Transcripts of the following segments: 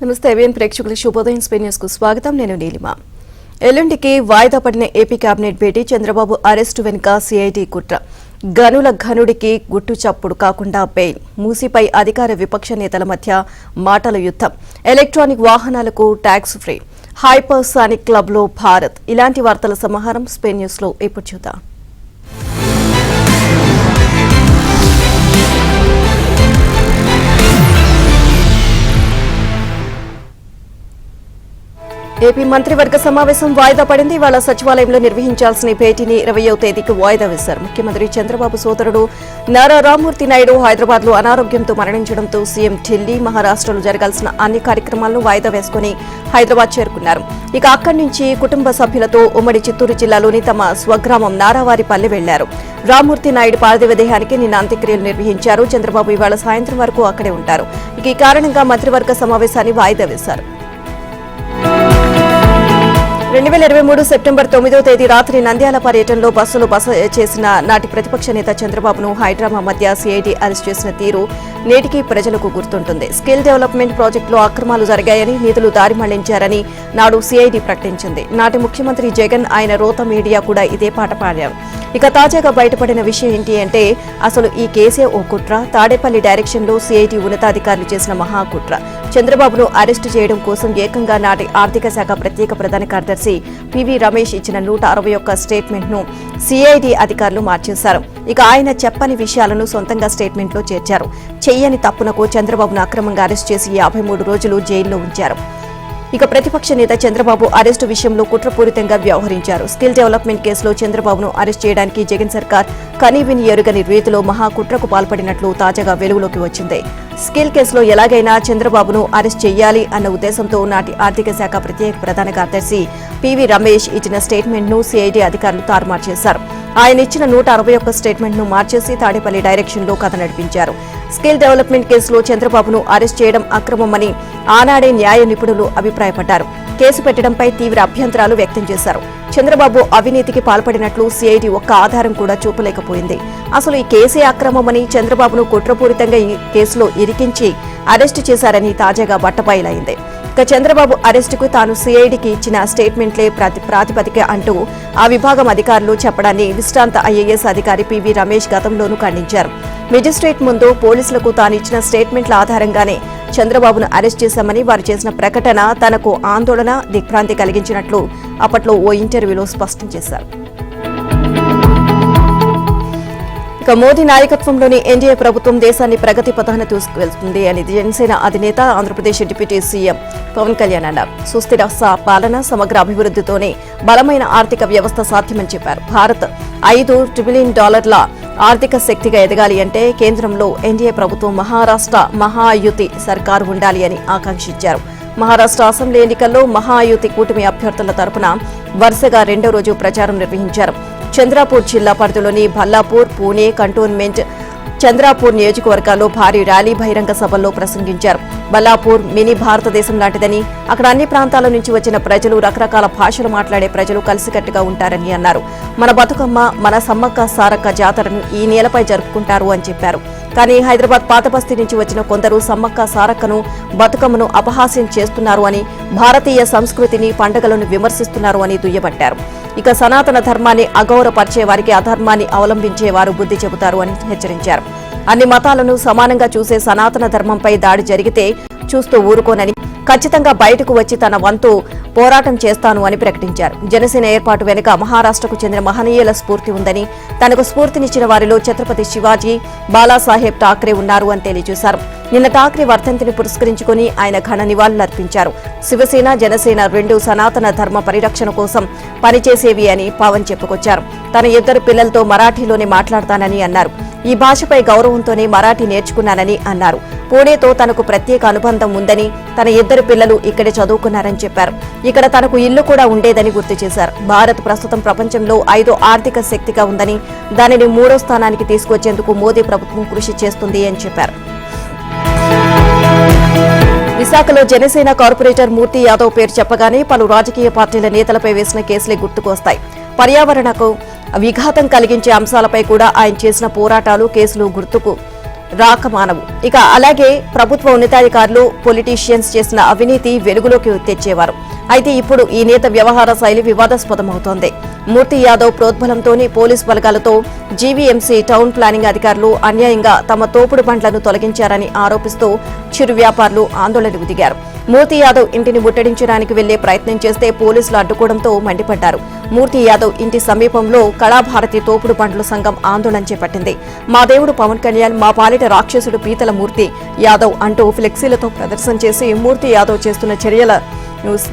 నమస్తే ఏబిఎన్ ప్రేక్షకులకు శుభోదయం స్పెయిన్ న్యూస్ కు స్వాగతం. నేను నీలిమ. ఎల్లుండికి వాయిదా పడిన ఏపీ కేబినెట్ భేటీ, చంద్రబాబు అరెస్టు వెనుక సిఐడి కుట్ర, గనుల ఘనుడికి గుట్టు చప్పుడు కాకుండా బెయిల్, మూసీపై అధికార విపక్ష నేతల మధ్య మాటల యుద్ధం, ఎలక్ట్రానిక్ వాహనాలకు ట్యాక్స్ ఫ్రీ, హైపర్సానిక్ క్లబ్లో భారత్. ఇలాంటి వార్తల సమాహారం స్పెయిన్ న్యూస్ లో ఇప్పుడు చూద్దాం. ఏపీ మంత్రివర్గ సమావేశం వాయిదా పడింది. ఇవాళ సచివాలయంలో నిర్వహించాల్సిన భేటీని 20వ తేదీకి వాయిదా వేశారు. ముఖ్యమంత్రి చంద్రబాబు సోదరుడు నారా రామ్మూర్తి నాయుడు హైదరాబాద్ లో అనారోగ్యంతో మరణించడంతో సీఎం ఢిల్లీ, మహారాష్ట్రలో జరగాల్సిన అన్ని కార్యక్రమాలను వాయిదా వేసుకుని హైదరాబాద్ చేరుకున్నారు. ఇక అక్కడి నుంచి కుటుంబ సభ్యులతో ఉమ్మడి చిత్తూరు జిల్లాలోని తమ స్వగ్రామం నారావారిపల్లి వెళ్లారు. రామ్మూర్తి నాయుడు పార్థివ దేహానికి నిన్న అంత్యక్రియలు నిర్వహించారు. చంద్రబాబు ఇవాళ సాయంత్రం వరకు అక్కడే ఉంటారు. ఇక ఈ కారణంగా మంత్రివర్గ సమావేశాన్ని వాయిదా వేశారు. 2023 సెప్టెంబర్ 9వ తేదీ రాత్రి నంద్యాల పర్యటనలో బస్సులో బస చేసిన నాటి ప్రతిపక్ష నేత చంద్రబాబును హైడ్రామా మధ్య సిఐడి అరెస్ట్ చేసిన తీరు నేటికీ ప్రజలకు గుర్తుంటుంది. స్కిల్ డెవలప్మెంట్ ప్రాజెక్టులో అక్రమాలు జరిగాయని, నిధులు దారి మళ్లించారని నాడు సిఐడి ప్రకటించింది. నాటి ముఖ్యమంత్రి జగన్, ఆయన రోత మీడియా కూడా ఇదే పాట పాడారు. ఇక తాజాగా బయటపడిన విషయం ఏంటి అంటే, అసలు ఈ కేసే ఓ కుట్ర. తాడేపల్లి డైరెక్షన్ లో సిఐడి ఉన్నతాధికారులు చేసిన మహాకుట్ర. చంద్రబాబును అరెస్టు చేయడం కోసం ఏకంగా నాటి ఆర్థిక శాఖ ప్రత్యేక ప్రధాన కార్యదర్శి పివి రమేష్ ఇచ్చిన 161 స్టేట్మెంట్ ను సిఐడి అధికారులు మార్చేశారు. ఇక ఆయన చెప్పని విషయాలను సొంతంగా స్టేట్మెంట్ లో చేర్చారు. చెయ్యని తప్పునకు చంద్రబాబును అక్రమంగా అరెస్ట్ చేసి 53 రోజులు జైల్లో ఉంచారు. ఇక ప్రతిపక్ష నేత చంద్రబాబు అరెస్టు విషయంలో కుట్రపూరితంగా వ్యవహరించారు. స్కిల్ డెవలప్మెంట్ కేసులో చంద్రబాబును అరెస్ట్ చేయడానికి జగన్ సర్కార్ కనీవిని ఎరుగని రీతిలో మహాకుట్రకు పాల్పడినట్లు తాజాగా వెలుగులోకి వచ్చింది. స్కిల్ కేసులో ఎలాగైనా చంద్రబాబును అరెస్ట్ చేయాలి అన్న ఉద్దేశంతో నాటి ఆర్థిక శాఖ ప్రత్యేక ప్రధాన కార్యదర్శి పివి రమేష్ ఇచ్చిన స్టేట్మెంట్ ను సిఐడి అధికారులు తారుమారు చేశారు. ఆయన ఇచ్చిన 161 స్టేట్మెంట్ ను మార్చేసి తాడేపల్లి డైరెక్షన్ లో కథ నడిపించారు. స్కిల్ డెవలప్మెంట్ కేసులో చంద్రబాబును అరెస్ట్ చేయడం అక్రమమని ఆనాడే న్యాయ నిపుణులు అభిప్రాయపడ్డారు. కేసు పెట్టడంపై తీవ్ర అభ్యంతరాలు వ్యక్తం చేశారు. చంద్రబాబు అవినీతికి పాల్పడినట్లు సిఐడి ఒక్క ఆధారం కూడా చూపలేకపోయింది. అసలు ఈ కేసే అక్రమమని, చంద్రబాబును కుట్రపూరితంగా ఈ కేసులో ఇరికించి అరెస్టు చేశారని తాజాగా బట్టబయలైంది. ఇక చంద్రబాబు అరెస్టుకు తాను సిఐడికి ఇచ్చిన స్టేట్మెంట్లే ప్రాతిపదిక అంటూ ఆ విభాగం అధికారులు చెప్పడాన్ని విశ్రాంత ఐఏఎస్ అధికారి పివి రమేష్ గతంలోనూ ఖండించారు. మెజిస్ట్రేట్ ముందు పోలీసులకు తాను ఇచ్చిన స్టేట్మెంట్ల ఆధారంగానే చంద్రబాబును అరెస్ట్ చేశామని, వారు చేసిన ప్రకటన తనకు ఆందోళన, దిగ్భ్రాంతి కలిగించినట్లు అప్పట్లో ఓ ఇంటర్వ్యూలో స్పష్టం చేశారు. ఇక మోదీ నాయకత్వంలోని ఎన్డీఏ ప్రభుత్వం దేశాన్ని ప్రగతి పథాన తీసుకువెళ్తుంది అని జనసేన అధినేత, ఆంధ్రప్రదేశ్ డిప్యూటీ సీఎం పవన్ కళ్యాణ్ అన్నారు. సుస్థిర పాలన, సమగ్ర అభివృద్ధితోనే బలమైన ఆర్థిక వ్యవస్థ సాధ్యమని చెప్పారు. భారత్ $5 ట్రిలియన్ ఆర్థిక శక్తిగా ఎదగాలి అంటే కేంద్రంలో ఎన్డీఏ ప్రభుత్వం, మహారాష్ట్ర మహాయుతి సర్కారు ఉండాలి అని ఆకాంక్షించారు. మహారాష్ట్ర అసెంబ్లీ ఎన్నికల్లో మహాయుతి కూటమి అభ్యర్థుల తరపున వరుసగా 2వ రోజు ప్రచారం నిర్వహించారు. చంద్రాపూర్ జిల్లా పరిధిలోని భల్లాపూర్, పూణే కంటోన్మెంట్, చంద్రాపూర్ నియోజకవర్గాల్లో భారీ ర్యాలీ, బహిరంగ సభల్లో ప్రసంగించారు. బల్లాపూర్ మినీ భారతదేశం లాంటిదని, అక్కడ అన్ని ప్రాంతాల నుంచి వచ్చిన ప్రజలు, రకరకాల భాషలు మాట్లాడే ప్రజలు కలిసికట్టుగా ఉంటారని అన్నారు. మన బతుకమ్మ, మన సమ్మక్క సారక్క జాతరను ఈ నేలపై జరుపుకుంటారు అని చెప్పారు. కానీ హైదరాబాద్ పాతబస్తీ నుంచి వచ్చిన కొందరు సమ్మక్క సారక్కను, బతుకమ్మను అపహాస్యం చేస్తున్నారు అని, భారతీయ సంస్కృతిని, పండుగలను విమర్శిస్తున్నారు అని దుయ్యబట్టారు. ఇక సనాతన ధర్మాన్ని అగౌరవపరిచే వారికి అధర్మాన్ని అవలంబించే వారు బుద్ధి చెబుతారు అని హెచ్చరించారు. అన్ని మతాలను సమానంగా చూసే సనాతన ధర్మంపై దాడి జరిగితే చూస్తూ ఊరుకోనని, ఖచ్చితంగా బయటకు వచ్చి తన వంతు పోరాటం చేస్తాను అని ప్రకటించారు. జనసేన ఏర్పాటు వెనుక మహారాష్ట్రకు చెందిన మహనీయుల స్ఫూర్తి ఉందని, తనకు స్ఫూర్తినిచ్చిన వారిలో ఛత్రపతి శివాజీ, బాలాసాహెబ్ ఠాక్రే ఉన్నారు అని తెలియజేశారు. నిన్న ఠాక్రే వర్ధంతిని పురస్కరించుకుని ఆయన ఘన నివాళులర్పించారు. శివసేన, జనసేన రెండు సనాతన ధర్మ పరిరక్షణ కోసం పనిచేసేవి అని పవన్ చెప్పుకొచ్చారు. తన 2 పిల్లలతో మరాఠీలోనే మాట్లాడతానని అన్నారు. ఈ భాషపై గౌరవంతోనే మరాఠీ నేర్చుకున్నానని అన్నారు. పూణేతో తనకు ప్రత్యేక అనుబంధం ఉందని, తన 2 పిల్లలు ఇక్కడే చదువుకున్నారని చెప్పారు. ఇక్కడ తనకు ఇల్లు కూడా ఉండేదని గుర్తు చేశారు. భారత్ ప్రస్తుతం ప్రపంచంలో 5వ ఆర్థిక శక్తిగా ఉందని, దానిని 3వ స్థానానికి తీసుకొచ్చేందుకు మోదీ ప్రభుత్వం కృషి చేస్తుంది అని చెప్పారు. విశాఖలో జనసేన కార్పొరేటర్ మూర్తి యాదవ్ పేరు చెప్పగానే పలు రాజకీయ పార్టీల నేతలపై వేసిన కేసులే గుర్తుకొస్తాయి. పర్యావరణకు విఘాతం కలిగించే అంశాలపై కూడా ఆయన చేసిన పోరాటాలు, కేసులు గుర్తుకు రాకమానవు. ఇక అలాగే ప్రభుత్వ ఉన్నతాధికారులు, పొలిటీషియన్స్ చేసిన అవినీతి వెలుగులోకి తెచ్చేవారు. అయితే ఇప్పుడు ఈ నేత వ్యవహార శైలి వివాదాస్పదమవుతోంది. మూర్తి యాదవ్ ప్రోద్బలంతోని పోలీస్ బలగాలతో జీవీఎంసీ టౌన్ ప్లానింగ్ అధికారులు అన్యాయంగా తమ తోపుడు బండ్లను తొలగించారని ఆరోపిస్తూ చిరు వ్యాపారులు ఆందోళనకు దిగారు. మూర్తి యాదవ్ ఇంటిని ముట్టడించడానికి వెళ్లే ప్రయత్నం చేస్తే పోలీసులు అడ్డుకోవడంతో మండిపడ్డారు. మూర్తి యాదవ్ ఇంటి సమీపంలో కళాభారతి తోపుడు బండ్ల సంఘం ఆందోళన చేపట్టింది. మా దేవుడు పవన్ కళ్యాణ్, మా పాలిట రాక్షసుడు పీతల మూర్తి యాదవ్ అంటూ ఫ్లెక్సీలతో ప్రదర్శన చేసి మూర్తి యాదవ్ చేస్తున్న చర్యల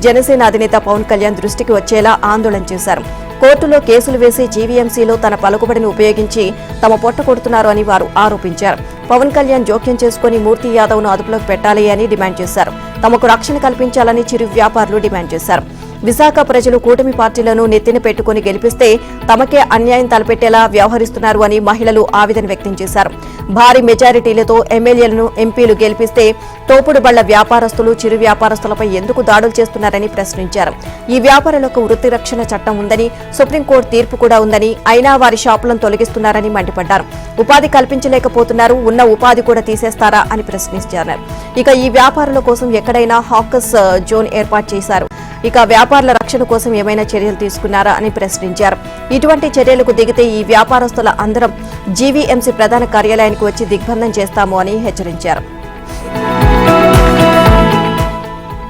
జనసేన అధినేత పవన్ కళ్యాణ్ దృష్టికి వచ్చేలా ఆందోళన చేశారు. కోర్టులో కేసులు వేసి జీవీఎంసీలో తన పలుకుబడిని ఉపయోగించి తమ పొట్ట కొడుతున్నారు అని వారు ఆరోపించారు. పవన్ కళ్యాణ్ జోక్యం చేసుకుని మూర్తి యాదవ్ను అదుపులోకి పెట్టాలి అని డిమాండ్ చేశారు. తమకు రక్షణ కల్పించాలని చిరు వ్యాపారులు డిమాండ్ చేశారు. విశాఖ ప్రజలు కూటమి పార్టీలను నెత్తిన పెట్టుకుని గెలిపిస్తే తమకే అన్యాయం తలపెట్టేలా వ్యవహరిస్తున్నారు అని మహిళలు ఆవేదన వ్యక్తం చేశారు. భారీ మెజారిటీలతో ఎమ్మెల్యేలను, ఎంపీలు గెలిపిస్తే తోపుడు బళ్ల వ్యాపారస్తులు, చిరు వ్యాపారస్తులపై ఎందుకు దాడులు చేస్తున్నారని ప్రశ్నించారు. ఈ వ్యాపారులకు వృత్తి రక్షణ చట్టం ఉందని, సుప్రీంకోర్టు తీర్పు కూడా ఉందని, అయినా వారి షాపులను తొలగిస్తున్నారని మండిపడ్డారు. ఉపాధి కల్పించలేకపోతున్నారు, ఉన్న ఉపాధి కూడా తీసేస్తారా అని ప్రశ్నించారు. ఇక ఈ వ్యాపారుల కోసం ఎక్కడైనా హాకర్స్ జోన్ ఏర్పాటు చేశారు. ఇక వ్యాపారుల రక్షణ కోసం ఏమైనా చర్యలు తీసుకున్నారా అని ప్రశ్నించారు. ఇటువంటి చర్యలకు దిగితే ఈ వ్యాపారస్తుల అందరం జీవీఎంసీ ప్రధాన కార్యాలయానికి వచ్చి దిగ్బంధం చేస్తాము అని హెచ్చరించారు.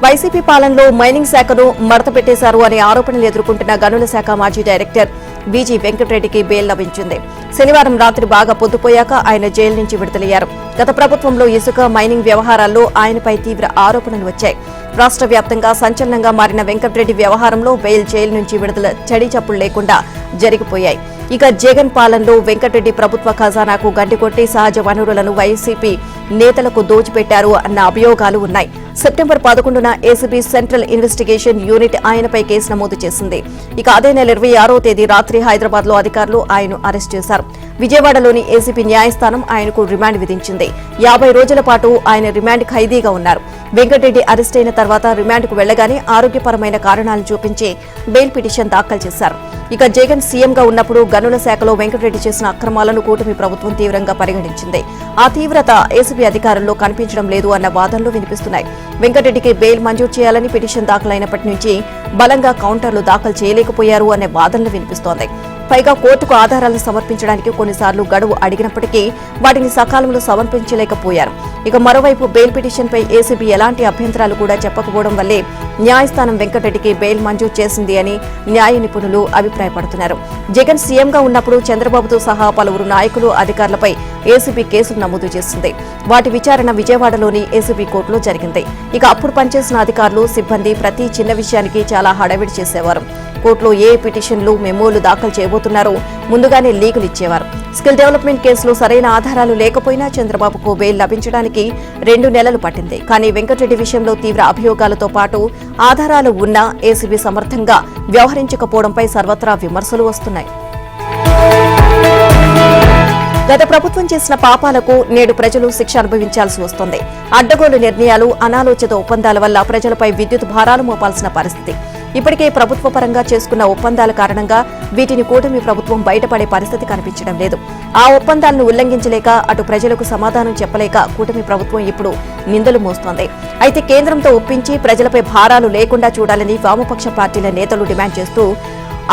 వైసీపీ పాలనలో మైనింగ్ శాఖను మడత పెట్టేశారు అనే ఆరోపణలు ఎదుర్కొంటున్న గనుల శాఖ మాజీ డైరెక్టర్ బీజీ వెంకటరెడ్డికి బెయిల్ లభించింది. శనివారం రాత్రి బాగా పొద్దుపోయాక ఆయన జైలు నుంచి విడుదలయ్యారు. గత ప్రభుత్వంలో ఇసుక, మైనింగ్ వ్యవహారాల్లో ఆయనపై తీవ్ర ఆరోపణలు వచ్చాయి. రాష్ట్ర వ్యాప్తంగా సంచలనంగా మారిన వెంకటరెడ్డి వ్యవహారంలో బెయిల్, జైలు నుంచి విడుదల చడీచప్పుడు లేకుండా జరిగిపోయాయి. ఇక జగన్ పాలనలో వెంకటరెడ్డి ప్రభుత్వ ఖజానాకు గండికొట్టి సహజ వనరులను వైసీపీ నేతలకు దోచిపెట్టారు అన్న అభియోగాలు ఉన్నాయి. సెప్టెంబర్ 11న ఏసీబీ సెంట్రల్ ఇన్వెస్టిగేషన్ యూనిట్ ఆయనపై కేసు నమోదు చేసింది. ఇక అదే నెల 26వ తేదీ రాత్రి హైదరాబాద్ లో అధికారులు ఆయన్ను అరెస్ట్ చేశారు. విజయవాడలోని ఏసీబీ న్యాయస్థానం ఆయనకు రిమాండ్ విధించింది. 50 రోజుల పాటు ఆయన రిమాండ్ ఖైదీగా ఉన్నారు. వెంకటరెడ్డి అరెస్ట్ అయిన తర్వాత రిమాండ్కు వెళ్లగానే ఆరోగ్యపరమైన కారణాలు చూపించి బెయిల్ పిటిషన్ దాఖలు చేశారు. ఇక జగన్ సీఎంగా ఉన్నప్పుడు గనుల శాఖలో వెంకటరెడ్డి చేసిన అక్రమాలను కూటమి ప్రభుత్వం తీవ్రంగా పరిగణించింది. ఆ తీవ్రత ఏసీబీ అధికారుల్లో కనిపించడం లేదు అన్న వాదనలు వినిపిస్తున్నాయి. వెంకటరెడ్డికి బెయిల్ మంజూరు చేయాలని పిటిషన్ దాఖలైనప్పటి నుంచి బలంగా కౌంటర్లు దాఖలు చేయలేకపోయారు అనే వాదనలు వినిపిస్తోంది. పైగా కోర్టుకు ఆధారాలను సమర్పించడానికి కొన్నిసార్లు గడువు అడిగినప్పటికీ వాటిని సకాలంలో సమర్పించలేకపోయారు. ఇక మరోవైపు బెయిల్ పిటిషన్పై ఏసీబీ ఎలాంటి అభ్యంతరాలు కూడా చెప్పకపోవడం వల్లే న్యాయస్థానం వెంకటరెడ్డికి బెయిల్ మంజూరు చేసింది అని న్యాయ నిపుణులు అభిప్రాయపడుతున్నారు. జగన్ సీఎంగా ఉన్నప్పుడు చంద్రబాబుతో సహా పలువురు నాయకులు, అధికారులపై ఏసీబీ కేసులు నమోదు చేసింది. వాటి విచారణ విజయవాడలోని ఏసీబీ కోర్టులో జరిగింది. ఇక అప్పుడు పనిచేసిన అధికారులు, సిబ్బంది ప్రతి చిన్న విషయానికి చాలా హడావిడి చేసేవారు. కోర్టులో ఏ పిటిషన్లు, మెమోలు దాఖలు చేయబోతున్నారో ముందుగానే లీకులు ఇచ్చేవారు. స్కిల్ డెవలప్మెంట్ కేసులో సరైన ఆధారాలు లేకపోయినా చంద్రబాబుకు బెయిల్ లభించడానికి 2 నెలలు పట్టింది. కానీ వెంకటరెడ్డి విషయంలో తీవ్ర అభియోగాలతో పాటు ఆధారాలు ఉన్నా ఏసీబీ సమర్థంగా వ్యవహరించకపోవడంపై సర్వత్రా విమర్శలు వస్తున్నాయి. గత ప్రభుత్వం చేసిన పాపాలకు నేడు ప్రజలు శిక్ష అనుభవించాల్సి వస్తోంది. అడ్డగోలు నిర్ణయాలు, అనాలోచిత ఒప్పందాల వల్ల ప్రజలపై విద్యుత్ భారాలు మోపాల్సిన పరిస్థితి. ఇప్పటికే ప్రభుత్వ పరంగా చేసుకున్న ఒప్పందాల కారణంగా వీటిని కూటమి ప్రభుత్వం బయటపడే పరిస్థితి కనిపించడం లేదు. ఆ ఒప్పందాలను ఉల్లంఘించలేక, అటు ప్రజలకు సమాధానం చెప్పలేక కూటమి ప్రభుత్వం ఇప్పుడు నిందలు మోస్తోంది. అయితే కేంద్రంతో ఒప్పించి ప్రజలపై భారాలు లేకుండా చూడాలని వామపక్ష పార్టీల నేతలు డిమాండ్ చేస్తూ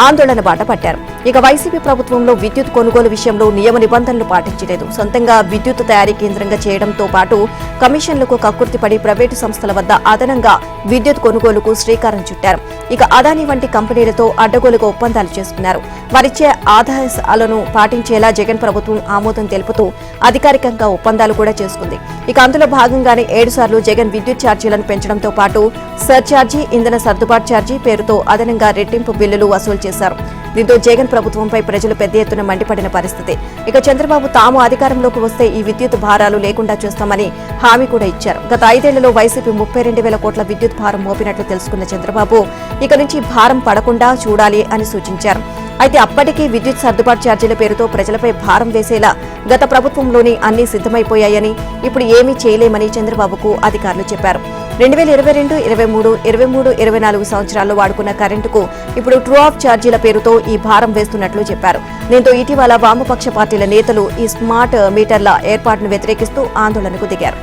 ఆందోళన బాట పట్టారు. ఇక వైసీపీ ప్రభుత్వంలో విద్యుత్ కొనుగోలు విషయంలో నియమ నిబంధనలు పాటించలేదు. సొంతంగా విద్యుత్ తయారీ కేంద్రంగా చేయడంతో పాటు కమిషన్లకు కక్కుర్తిపడి ప్రైవేటు సంస్థల వద్ద అదనంగా విద్యుత్ కొనుగోలుకు శ్రీకారం చుట్టారు. ఇక అదానీ వంటి కంపెనీలతో అడ్డగోలుగా ఒప్పందాలు చేసుకున్నారు. వారిచ్చే ఆదేశాలను పాటించేలా జగన్ ప్రభుత్వం ఆమోదం తెలుపుతూ అధికారికంగా ఒప్పందాలు కూడా చేసుకుంది. ఇక అందులో భాగంగానే 7 సార్లు జగన్ విద్యుత్ ఛార్జీలను పెంచడంతో పాటు సర్ఛార్జీ, ఇంధన సర్దుబాటు ఛార్జీ పేరుతో అదనంగా రెట్టింపు బిల్లులు వసూలు చేశారు. దీంతో జగన్ ప్రభుత్వంపై ప్రజలు పెద్ద ఎత్తున మండిపడిన పరిస్థితి. ఇక చంద్రబాబు తాము అధికారంలోకి వస్తే ఈ విద్యుత్ భారాలు లేకుండా చేస్తామని హామీ కూడా ఇచ్చారు. గత 5 ఏళ్లలో వైసీపీ 32,000 కోట్ల విద్యుత్ భారం మోపినట్లు తెలుసుకున్న చంద్రబాబు ఇక నుంచి భారం పడకుండా చూడాలి అని సూచించారు. అయితే అప్పటికీ విద్యుత్ సర్దుబాటు ఛార్జీల పేరుతో ప్రజలపై భారం వేసేలా గత ప్రభుత్వంలోనే అన్ని సిద్ధమైపోయాయని, ఇప్పుడు ఏమీ చేయలేమని చంద్రబాబుకు అధికారులు చెప్పారు. 2022, 23, 24 సంవత్సరాల్లో వాడుకున్న కరెంటుకు ఇప్పుడు ట్రూ ఆఫ్ ఛార్జీల పేరుతో ఈ భారం వేస్తున్నట్లు చెప్పారు. దీంతో ఇటీవల వామపక్ష పార్టీల నేతలు ఈ స్మార్ట్ మీటర్ల ఏర్పాటును వ్యతిరేకిస్తూ ఆందోళనకు దిగారు.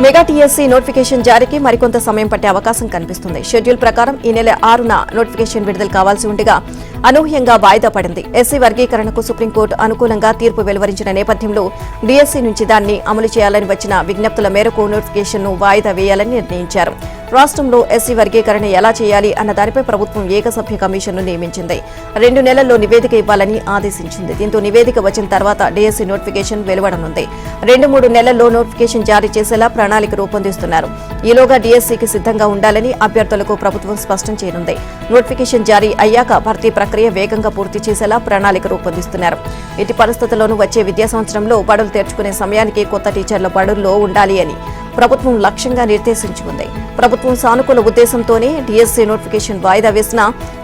మెగా టీఎస్సీ నోటిఫికేషన్ జారీకి మరికొంత సమయం పట్టే అవకాశం కనిపిస్తుంది. షెడ్యూల్ ప్రకారం ఈ నెల 6న నోటిఫికేషన్ విడుదల కావాల్సి ఉండగా అనూహ్యంగా వాయిదా పడింది. ఎస్సీ వర్గీకరణకు సుప్రీంకోర్టు అనుకూలంగా తీర్పు వెలువరించిన నేపథ్యంలో డీఎస్సీ నుంచి దాన్ని అమలు చేయాలని వచ్చిన విజ్ఞప్తుల మేరకు నోటిఫికేషన్ను వాయిదా వేయాలని నిర్ణయించారు. రాష్ట్రంలో ఎస్సీ వర్గీకరణ ఎలా చేయాలి అన్న దానిపై ప్రభుత్వం ఏకసభ్య కమిషన్ను నియమించింది. 2 నెలల్లో నివేదిక ఇవ్వాలని ఆదేశించింది. దీంతో నివేదిక వచ్చిన తర్వాత డీఎస్సీ నోటిఫికేషన్ వెలువడనుంది. 2-3 నెలల్లో నోటిఫికేషన్ జారీ చేసేలా ప్రణాళిక రూపొందిస్తున్నారు. ఈలోగా డీఎస్సీకి సిద్ధంగా ఉండాలని అభ్యర్థులకు ప్రభుత్వం స్పష్టం చేయనుంది. నోటిఫికేషన్ జారీ అయ్యాక భర్తీ ప్రక్రియ వేగంగా పూర్తి చేసేలా ప్రణాళిక రూపొందిస్తున్నారు. ఎట్టి పరిస్థితుల్లోనూ వచ్చే విద్యా సంవత్సరంలో బడులు తెరుచుకునే సమయానికి కొత్త టీచర్ల బడుల్లో ఉండాలి అని ప్రభుత్వం లక్ష్యంగా నిర్దేశించుకుంది. ప్రభుత్వం సానుకూల ఉద్దేశంతోనే డీఎస్సీ నోటిఫికేషన్ వాయిదా వేసినా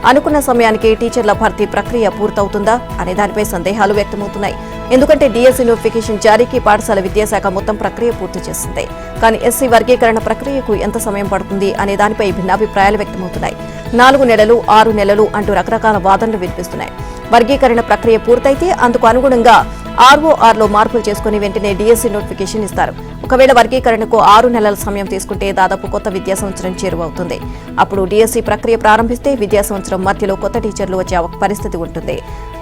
అనుకున్న సమయానికి టీచర్ల భర్తీ ప్రక్రియ పూర్తవుతుందా అనే దానిపై సందేహాలు వ్యక్తమవుతున్నాయి. ఎందుకంటే డీఎస్సీ నోటిఫికేషన్ జారీకి పాఠశాల విద్యాశాఖ మొత్తం ప్రక్రియ పూర్తి చేసింది. కానీ ఎస్సీ వర్గీకరణ ప్రక్రియకు ఎంత సమయం పడుతుంది అనే దానిపై భిన్నాభిప్రాయాలు వ్యక్తమవుతున్నాయి. 4 నెలలు, 6 నెలలు అంటూ రకరకాల వాదనలు వినిపిస్తున్నాయి. వర్గీకరణ ప్రక్రియ పూర్తయితే అందుకు అనుగుణంగా ఆర్ఓఆర్లో మార్పులు చేసుకుని వెంటనే డీఎస్సీ నోటిఫికేషన్ ఇస్తారు. ఒకవేళ వర్గీకరణకు 6 నెలల సమయం తీసుకుంటే దాదాపు కొత్త విద్యా సంవత్సరం చేరువవుతుంది. అప్పుడు డీఎస్సీ ప్రక్రియ ప్రారంభిస్తే విద్యా సంవత్సరం మధ్యలో కొత్త టీచర్లు వచ్చే పరిస్థితి ఉంటుంది.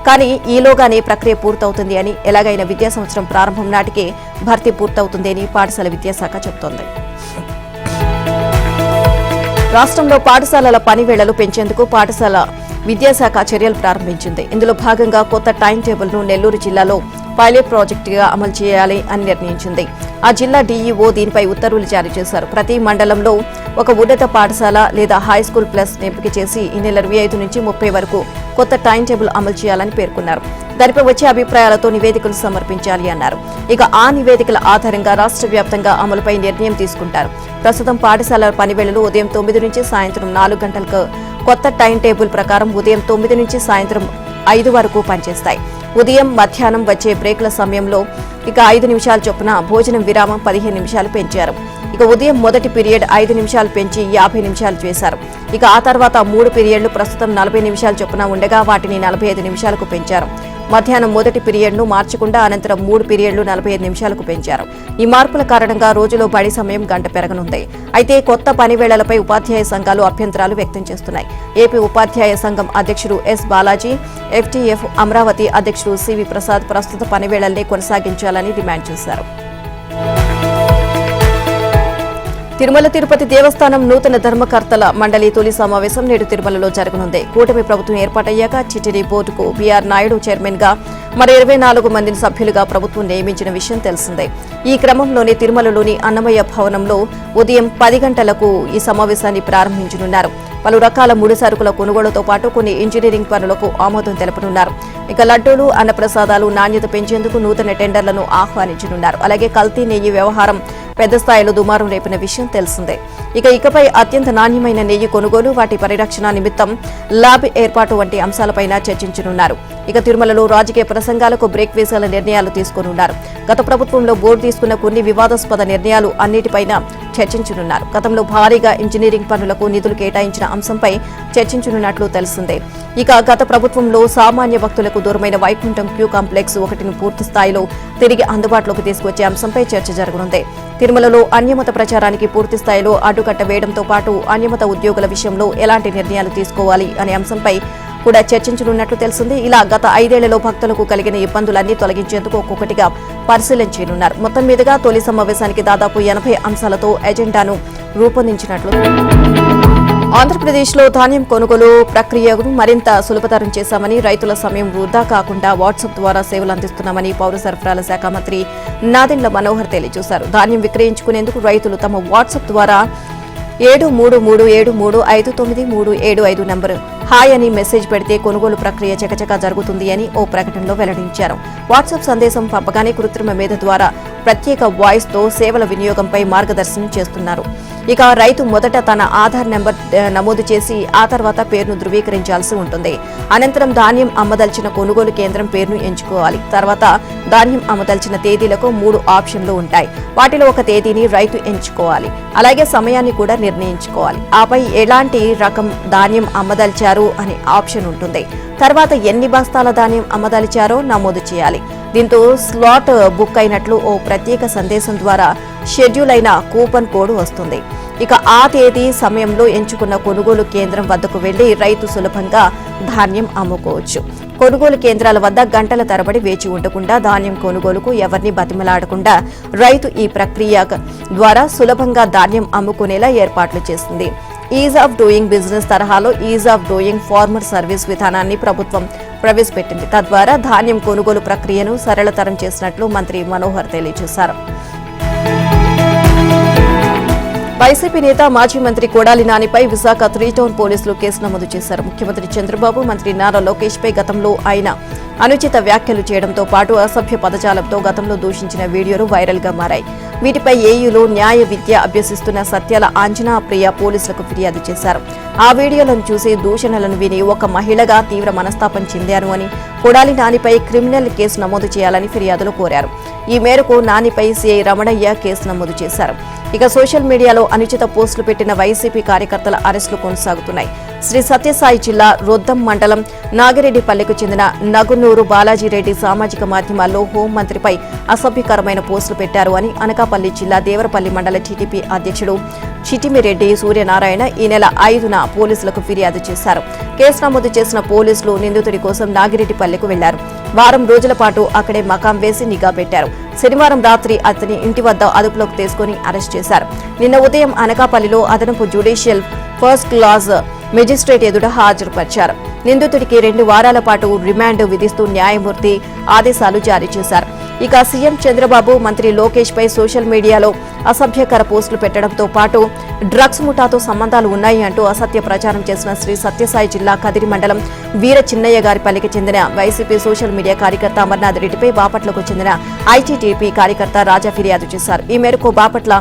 కానీ ఈలోగానే ప్రక్రియ పూర్తవుతుంది అని, ఎలాగైనా విద్యా సంవత్సరం ప్రారంభం నాటికే భర్తీ పూర్తవుతుంది అని పాఠశాల విద్యాశాఖ చెబుతోంది. రాష్ట్రంలో పాఠశాలల పనివేళలు పెంచేందుకు పాఠశాల విద్యాశాఖ చర్యలు ప్రారంభించింది. ఇందులో భాగంగా కొత్త టైం టేబుల్ను నెల్లూరు జిల్లాలో పైలట్ ప్రాజెక్టుగా అమలు చేయాలి అని నిర్ణయించింది. ఆ జిల్లా డీఈఓ దీనిపై ఉత్తర్వులు జారీ చేశారు. ప్రతి మండలంలో ఒక ఉన్నత పాఠశాల లేదా హైస్కూల్ ప్లస్ ఎంపిక చేసి ఈ నెల 25 నుంచి 30 వరకు కొత్త టైం టేబుల్ అమలు చేయాలని పేర్కొన్నారు. దానిపై వచ్చే అభిప్రాయాలతో నివేదికలు సమర్పించాలి అన్నారు. ఇక ఆ నివేదికల ఆధారంగా రాష్ట్ర వ్యాప్తంగా అమలుపై నిర్ణయం తీసుకుంటారు. ప్రస్తుతం పాఠశాలల పనివేళలు ఉదయం 9 నుంచి సాయంత్రం 4 గంటలకు, కొత్త టైం టేబుల్ ప్రకారం ఉదయం 9 నుంచి సాయంత్రం 5 వరకు పనిచేస్తాయి. ఉదయం, మధ్యాహ్నం వచ్చే బ్రేక్ల సమయంలో ఇక 5 నిమిషాల చొప్పున భోజనం విరామం 15 నిమిషాలు పెంచారు. ఇక ఉదయం మొదటి పీరియడ్ 5 నిమిషాలు పెంచి 50 నిమిషాలు చేశారు. ఇక ఆ తర్వాత 3 పీరియడ్లు ప్రస్తుతం 40 నిమిషాల చొప్పున ఉండగా వాటిని 45 నిమిషాలకు పెంచారు. మధ్యాహ్నం మొదటి పీరియడ్ను మార్చకుండా అనంతరం 3 పీరియడ్లు 45 నిమిషాలకు పెంచారు. ఈ మార్పుల కారణంగా రోజులో బడి సమయం గంట పెరగనుంది. అయితే కొత్త పనివేళలపై ఉపాధ్యాయ సంఘాలు అభ్యంతరాలు వ్యక్తం చేస్తున్నాయి. ఏపీ ఉపాధ్యాయ సంఘం అధ్యక్షుడు ఎస్ బాలాజీ, ఎఫ్టీఎఫ్ అమరావతి అధ్యక్షుడు సివి ప్రసాద్ ప్రస్తుత పనివేళల్నే కొనసాగించాలని డిమాండ్ చేశారు. తిరుమల తిరుపతి దేవస్థానం నూతన ధర్మకర్తల మండలి తొలి సమావేశం నేడు తిరుమలలో జరగనుంది. కూటమి ప్రభుత్వం ఏర్పాటయ్యాక టిటిడి బోర్డుకు బీఆర్ నాయుడు చైర్మన్ గా మరి 24 మందిని సభ్యులుగా ప్రభుత్వం నియమించిన విషయం తెలిసిందే. ఈ క్రమంలోనే తిరుమలలోని అన్నమయ్య భవనంలో ఉదయం 10 గంటలకు ఈ సమావేశాన్ని ప్రారంభించనున్నారు. పలు రకాల ముడి సరుకుల కొనుగోలుతో పాటు కొన్ని ఇంజనీరింగ్ పనులకు ఆమోదం తెలుపనున్నారు. ఇక లడ్డూలు, అన్నప్రసాదాలు నాణ్యత పెంచేందుకు నూతన టెండర్లను ఆహ్వానించనున్నారు. అలాగే కల్తీ నెయ్యి వ్యవహారం పెద్ద స్థాయిలో దుమారం రేపిన విషయం తెలిసిందే. ఇకపై అత్యంత నాణ్యమైన నెయ్యి కొనుగోలు, వాటి పరిరక్షణ నిమిత్తం ల్యాబ్ ఏర్పాటు వంటి అంశాలపైన చర్చించనున్నారు. ఇక తిరుమలలో రాజకీయ ప్రసంగాలకు బ్రేక్ వేసేలా నిర్ణయాలు తీసుకోనున్నారు. గత ప్రభుత్వంలో బోర్డు తీసుకున్న కొన్ని వివాదాస్పద నిర్ణయాలు అన్నిటిపైన చర్చించనున్నారు. గతంలో భారీగా ఇంజనీరింగ్ పనులకు నిధులు కేటాయించిన అంశంపై చర్చించనున్నట్లు తెలిసిందే. ఇక గత ప్రభుత్వంలో సామాన్య భక్తులకు దూరమైన వైకుంఠం క్యూ కాంప్లెక్స్ 1ను పూర్తి స్థాయిలో తిరిగి అందుబాటులోకి తీసుకొచ్చే అంశంపై చర్చ జరగనుంది. తిరుమలలో అన్యమత ప్రచారానికి పూర్తి స్థాయిలో అడ్డుకట్ట వేయడంతో పాటు అన్యమత ఉద్యోగుల విషయంలో ఎలాంటి నిర్ణయాలు తీసుకోవాలి అనే అంశంపై కూడా చర్చించనున్నట్లు తెలిసింది. ఇలా గత 5 ఏళ్లలో భక్తులకు కలిగిన ఇబ్బందులన్నీ తొలగించేందుకు ఒక్కొక్కటిగా పరిశీలించనున్నారు. మొత్తం మీదుగా తొలి సమావేశానికి దాదాపు 80 అంశాలతో ఎజెండాను రూపొందించినట్లు. ఆంధ్రప్రదేశ్లో ధాన్యం కొనుగోలు ప్రక్రియను మరింత సులభతరం చేశామని, రైతుల సమయం వృధా కాకుండా వాట్సాప్ ద్వారా సేవలు అందిస్తున్నామని పౌర సరఫరాల శాఖ మంత్రి నాదెండ్ల మనోహర్ తెలియజేశారు. ధాన్యం విక్రయించుకునేందుకు రైతులు తమ వాట్సాప్ ద్వారా 7337359375 నంబరు హాయ్ అని మెసేజ్ పెడితే కొనుగోలు ప్రక్రియ చకచకా జరుగుతుంది అని ఓ ప్రకటనలో వెల్లడించారు. వాట్సాప్ సందేశం పంపగానే కృత్రిమ మేధ ద్వారా ప్రత్యేక వాయిస్తో సేవల వినియోగంపై మార్గదర్శనం చేస్తున్నారు. ఇక రైతు మొదట తన ఆధార్ నెంబర్ నమోదు చేసి ఆ తర్వాత పేరును ధృవీకరించాల్సి ఉంటుంది. అనంతరం ధాన్యం అమ్మదలిచిన కొనుగోలు కేంద్రం పేరును ఎంచుకోవాలి. తర్వాత ధాన్యం అమ్మదలిచిన తేదీలకు 3 ఆప్షన్లు ఉంటాయి. వాటిలో ఒక తేదీని రైతు ఎంచుకోవాలి. అలాగే సమయాన్ని కూడా నిర్ణయించుకోవాలి. ఆపై ఎలాంటి రకం ధాన్యం అమ్మదలిచారు అనే ఆప్షన్ ఉంటుంది. తర్వాత ఎన్ని బస్తాల ధాన్యం అమ్మదలిచారో నమోదు చేయాలి. దీంతో స్లాట్ బుక్ అయినట్లు ఓ ప్రత్యేక సందేశం ద్వారా షెడ్యూల్ అయిన కూపన్ కోడ్ వస్తుంది. ఇక ఆ తేదీ సమయంలో ఎంచుకున్న కొనుగోలు కేంద్రం వద్దకు వెళ్లి రైతు సులభంగా ధాన్యం అమ్ముకోవచ్చు. కొనుగోలు కేంద్రాల వద్ద గంటల తరబడి వేచి ఉండకుండా ధాన్యం కొనుగోలుకు ఎవరిని బతిమలాడకుండా రైతు ఈ ప్రక్రియ ద్వారా సులభంగా ధాన్యం అమ్ముకునేలా ఏర్పాట్లు చేస్తుంది. ఈజ్ ఆఫ్ డూయింగ్ బిజినెస్ తరహాలో ease of doing farmer service విధానాన్ని ప్రభుత్వం ప్రవేశపెట్టింది. తద్వారా ధాన్యం కొనుగోలు ప్రక్రియను సరళతరం చేసినట్లు మంత్రి మనోహర్ తెలియజేశారు. వైసీపీ నేత మాజీ మంత్రి కొడాలి నానిపై విశాఖ 3 టౌన్ పోలీసులు కేసు నమోదు చేశారు. ముఖ్యమంత్రి చంద్రబాబు, మంత్రి నారా లోకేష్ పై గతంలో ఆయన అనుచిత వ్యాఖ్యలు చేయడంతో పాటు అసభ్య పదజాలంతో గతంలో దూషించిన వీడియోలు వైరల్ గా మారాయి. వీటిపై ఏయూలో న్యాయ విద్య అభ్యసిస్తున్న సత్యాల ఆంజనా ప్రియ పోలీసులకు ఫిర్యాదు చేశారు. ఆ వీడియోలను చూసి దూషణలను విని ఒక మహిళగా తీవ్ర మనస్తాపం చెందారు అని కొడాలి నానిపై క్రిమినల్ కేసు నమోదు చేయాలని ఫిర్యాదులో కోరారు. ఈ మేరకు నానిపై సీఐ రమణయ్య కేసు నమోదు చేశారు. ఇక సోషల్ మీడియాలో అనుచిత పోస్టులు పెట్టిన వైసీపీ కార్యకర్తల అరెస్టులు కొనసాగుతున్నాయి. శ్రీ సత్యసాయి జిల్లా రొద్దం మండలం నాగిరెడ్డిపల్లెకు చెందిన నగునూరు బాలాజీరెడ్డి సామాజిక మాధ్యమాల్లో హోంమంత్రిపై అసభ్యకరమైన పోస్టులు పెట్టారు అని అనకాపల్లి జిల్లా దేవరపల్లి మండల టీడీపీ అధ్యక్షుడు చిటిమిరెడ్డి సూర్యనారాయణ ఈ నెల 5న పోలీసులకు ఫిర్యాదు చేశారు. కేసు నమోదు చేసిన పోలీసులు నిందితుడి కోసం నాగిరెడ్డిపల్లెకు వెళ్లారు. వారం రోజుల పాటు అక్కడే మకాం వేసి నిఘా పెట్టారు. శనివారం రాత్రి అతని ఇంటి వద్ద అదుపులోకి తీసుకుని అరెస్ట్ చేశారు. నిన్న ఉదయం అనకాపల్లిలో అదనపు జ్యుడిషియల్ ఫస్ట్ క్లాస్ మెజిస్ట్రేట్ ఎదుట హాజరుపరిచారు. నిందితుడికి 2 వారాల పాటు రిమాండ్ విధిస్తూ న్యాయమూర్తి ఆదేశాలు జారీ చేశారు. ఇక సీఎం చంద్రబాబు, మంత్రి లోకేష్ పై సోషల్ మీడియాలో అసభ్యకర పోస్టులు పెట్టడంతో పాటు డ్రగ్స్ ముఠాతో సంబంధాలు ఉన్నాయి అంటూ అసత్య ప్రచారం చేసిన శ్రీ సత్యసాయి జిల్లా కదిరి మండలం వీర చిన్నయ్య గారిపల్లికి చెందిన వైసీపీ సోషల్ మీడియా కార్యకర్త అమర్నాథ్ రెడ్డిపై బాపట్లకు చెందిన ఐటీడీపీ కార్యకర్త రాజా ఫిర్యాదు చేశారు. ఈ మేరకు బాపట్ల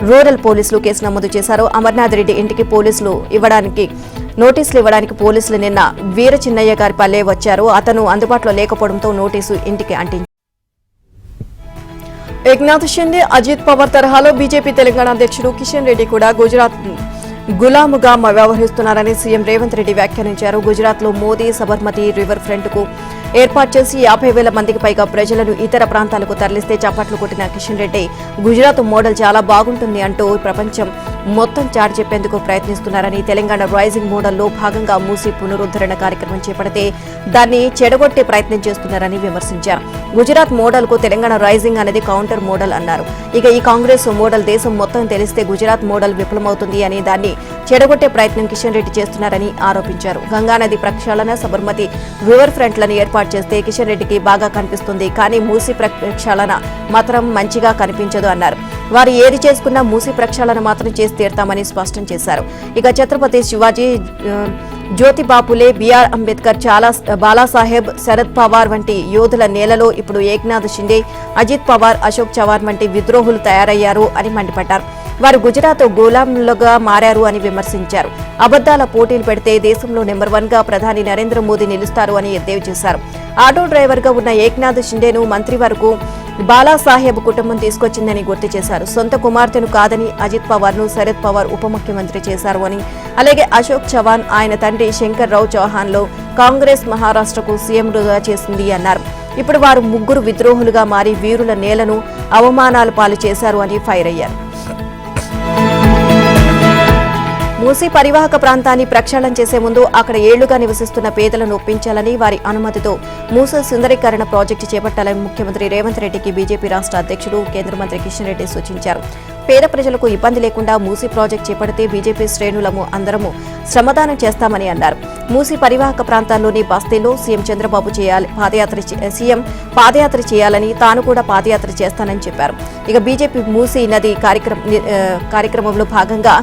రూరల్ పోలీసులు కేసు నమోదు చేశారు. అమర్నాథ్ రెడ్డి ఇంటికి నోటీసులు ఇవ్వడానికి పోలీసులు నిన్న వీర చిన్నయ్య గారిపల్లె వచ్చారు. అతను అందుబాటులో లేకపోవడంతో నోటీసు ఇంటికి అంటించారు. ఏక్నాథ్ షిండే, అజిత్ పవార్ తరహాలో బీజేపీ తెలంగాణ అధ్యక్షుడు కిషన్ రెడ్డి కూడా గుజరాత్ గులాముగా వ్యవహరిస్తున్నారని సీఎం రేవంత్ రెడ్డి వ్యాఖ్యానించారు. గుజరాత్లో మోదీ సబర్మతి రివర్ ఫ్రంట్ కు ఏర్పాటు చేసి 50,000 మందికి పైగా ప్రజలను ఇతర ప్రాంతాలకు తరలిస్తే చప్పట్లు కొట్టిన కిషన్ రెడ్డి గుజరాత్ మోడల్ చాలా బాగుంటుంది అంటూ ప్రపంచం మొత్తం చాటి చెప్పేందుకు ప్రయత్నిస్తున్నారని, తెలంగాణ రైజింగ్ మోడల్లో భాగంగా మూసీ పునరుద్ధరణ కార్యక్రమం చేపడితే దాన్ని చెడగొట్టే ప్రయత్నం చేస్తున్నారని విమర్శించారు. గుజరాత్ మోడల్ కు తెలంగాణ రైజింగ్ అనేది కౌంటర్ మోడల్ అన్నారు. ఇక ఈ కాంగ్రెస్ మోడల్ దేశం మొత్తం తెలిస్తే గుజరాత్ మోడల్ విఫలమవుతుంది అని దాన్ని చెడగొట్టే ప్రయత్నం కిషన్ రెడ్డి చేస్తున్నారని ఆరోపించారు. గంగానది ప్రక్షాళన, సబర్మతి రివర్ ఫ్రంట్లను ఏర్పాటు చేస్తే కిషన్ రెడ్డికి బాగా కనిపిస్తుంది, కానీ మూసీ ప్రక్షాళన మాత్రం మంచిగా కనిపించదు అన్నారు. వారు ఏది చేసుకున్నా మూసీ ప్రక్షాళన మాత్రం చేసి తీరుతామని స్పష్టం చేశారు. ఇక ఛత్రపతి శివాజీ, జ్యోతిబాపులే, బిఆర్ అంబేద్కర్, బాలాసాహెబ్, శరద్ పవార్ వంటి యోధుల నేలలో ఇప్పుడు ఏక్నాథ్ షిండే, అజిత్ పవార్, అశోక్ చవాన్ వంటి విద్రోహులు తయారయ్యారు అని మండిపడ్డారు. వారు గుజరాత్ గులాంలుగా మారారు అని విమర్శించారు. అబద్దాల పోటీలు పెడితే దేశంలో నెంబర్ 1 గా ప్రధాని నరేంద్ర మోదీ నిలుస్తారు అని ఎద్దేవా చేశారు. ఆటో డ్రైవర్ గా ఉన్న ఏక్నాథ్ షిండేను మంత్రి వరకు బాలాసాహెబ్ కుటుంబం తీసుకొచ్చిందని గుర్తు చేశారు. సొంత కుమార్తెను కాదని అజిత్ పవార్ ను శరద్ పవార్ ఉప ముఖ్యమంత్రి చేశారు అని, అలాగే అశోక్ చవాన్ ఆయన తండ్రి శంకర్ రావు చౌహాన్ లో కాంగ్రెస్ మహారాష్ట్రకు సీఎంగా చేసింది అన్నారు. ఇప్పుడు వారు ముగ్గురు విద్రోహులుగా మారి వీరుల నేలను అవమానాలు పాలు చేశారు అని ఫైర్ అయ్యారు. మూసీ పరివాహక ప్రాంతాన్ని ప్రక్షాళన చేసే ముందు అక్కడ ఏళ్లుగా నివసిస్తున్న పేదలను ఒప్పించాలని, వారి అనుమతితో మూసీ సుందరీకరణ ప్రాజెక్టు చేపట్టాలని ముఖ్యమంత్రి రేవంత్ రెడ్డికి బీజేపీ రాష్ట్ర అధ్యక్షుడు కేంద్ర మంత్రి కిషన్ రెడ్డి సూచించారు. పేద ప్రజలకు ఇబ్బంది లేకుండా మూసీ ప్రాజెక్టు చేపడితే బీజేపీ శ్రేణులము అందరము శ్రమదానం చేస్తామని అన్నారు. మూసీ పరివాహక ప్రాంతాల్లోని బస్తీలో సీఎం చంద్రబాబు పాదయాత్ర చేయాలని, తాను కూడా పాదయాత్ర చేస్తానని చెప్పారు. ఇక బీజేపీ మూసీ నది కార్యక్రమంలో భాగంగా